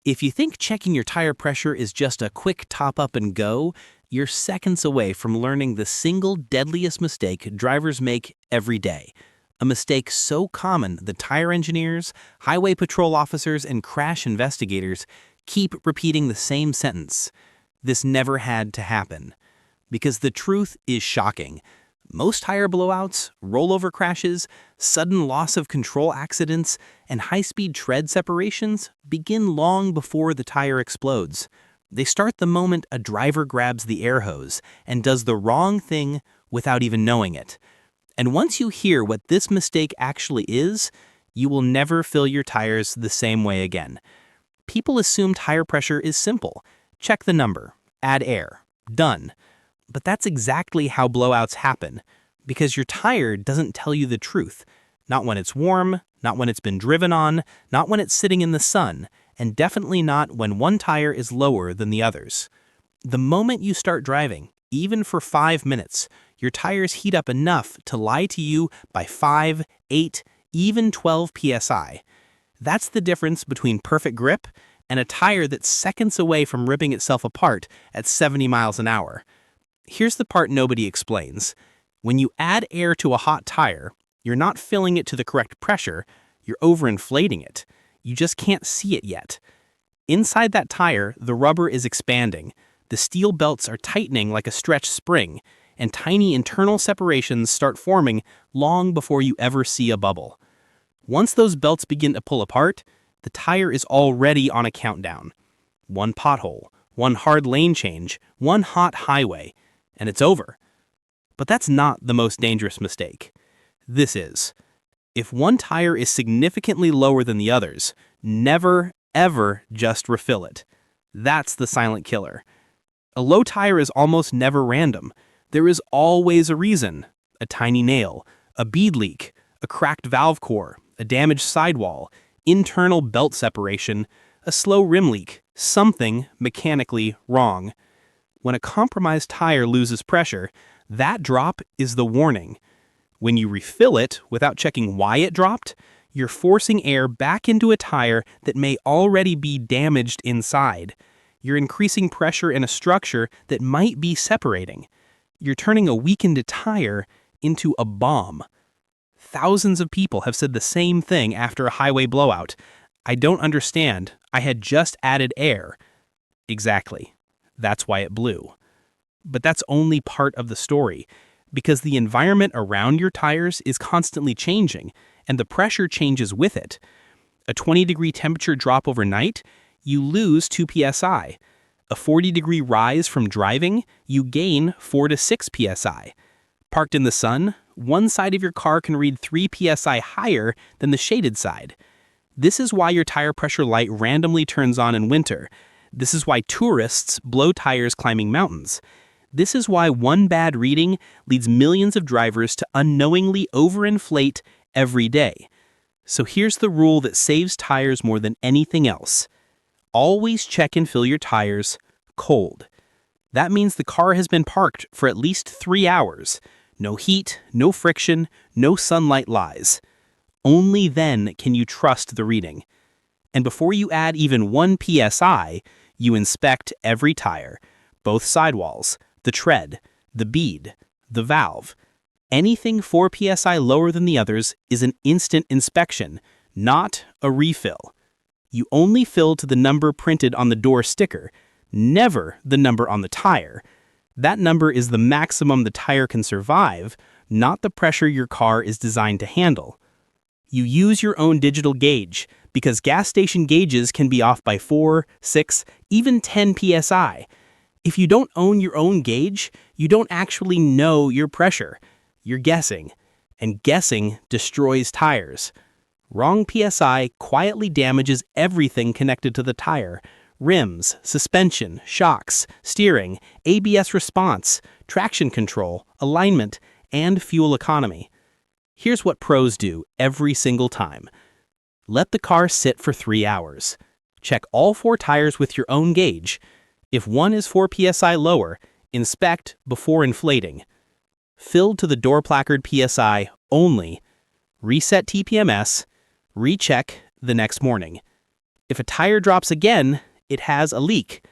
If you think checking your tire pressure is just a quick top up and go, you're seconds away from learning the single deadliest mistake drivers make every day. A mistake so common that tire engineers, highway patrol officers, and crash investigators keep repeating the same sentence. This never had to happen. Because the truth is shocking. Most tire blowouts, rollover crashes, sudden loss of control accidents, and high-speed tread separations begin long before the tire explodes. They start the moment a driver grabs the air hose and does the wrong thing without even knowing it. And once you hear what this mistake actually is, you will never fill your tires the same way again. People assume tire pressure is simple. Check the number, add air, done. But that's exactly how blowouts happen, because your tire doesn't tell you the truth. Not when it's warm, not when it's been driven on, not when it's sitting in the sun, and definitely not when one tire is lower than the others. The moment you start driving, even for 5 minutes, your tires heat up enough to lie to you by 5, 8, even 12 psi. That's the difference between perfect grip and a tire that's seconds away from ripping itself apart at 70 miles an hour. Here's the part nobody explains. When you add air to a hot tire, you're not filling it to the correct pressure, you're overinflating it. You just can't see it yet. Inside that tire, the rubber is expanding, the steel belts are tightening like a stretched spring, and tiny internal separations start forming long before you ever see a bubble. Once those belts begin to pull apart, the tire is already on a countdown. One pothole, one hard lane change, one hot highway, and it's over. But that's not the most dangerous mistake. This is. If one tire is significantly lower than the others, never, ever just refill it. That's the silent killer. A low tire is almost never random. There is always a reason. A tiny nail, a bead leak, a cracked valve core, a damaged sidewall, internal belt separation, a slow rim leak, something mechanically wrong. When a compromised tire loses pressure, that drop is the warning. When you refill it without checking why it dropped, you're forcing air back into a tire that may already be damaged inside. You're increasing pressure in a structure that might be separating. You're turning a weakened tire into a bomb. Thousands of people have said the same thing after a highway blowout. I don't understand. I had just added air. Exactly. That's why it blew. But that's only part of the story, because the environment around your tires is constantly changing, and the pressure changes with it. A 20-degree temperature drop overnight, you lose 2 psi. A 40-degree rise from driving, you gain 4 to 6 psi. Parked in the sun, one side of your car can read 3 psi higher than the shaded side. This is why your tire pressure light randomly turns on in winter. This is why tourists blow tires climbing mountains. This is why one bad reading leads millions of drivers to unknowingly overinflate every day. So here's the rule that saves tires more than anything else. Always check and fill your tires cold. That means the car has been parked for at least 3 hours. No heat, no friction, no sunlight lies. Only then can you trust the reading. And before you add even 1 psi, you inspect every tire, both sidewalls, the tread, the bead, the valve. Anything 4 psi lower than the others is an instant inspection, not a refill. You only fill to the number printed on the door sticker, never the number on the tire. That number is the maximum the tire can survive, not the pressure your car is designed to handle. You use your own digital gauge, because gas station gauges can be off by 4, 6, even 10 psi. If you don't own your own gauge, you don't actually know your pressure. You're guessing, and guessing destroys tires. Wrong PSI quietly damages everything connected to the tire: rims, suspension, shocks, steering, ABS response, traction control, alignment, and fuel economy. Here's what pros do every single time. Let the car sit for 3 hours. Check all 4 tires with your own gauge. If one is 4 psi lower, inspect before inflating. Fill to the door placard PSI only. Reset TPMS. Recheck the next morning. If a tire drops again, it has a leak.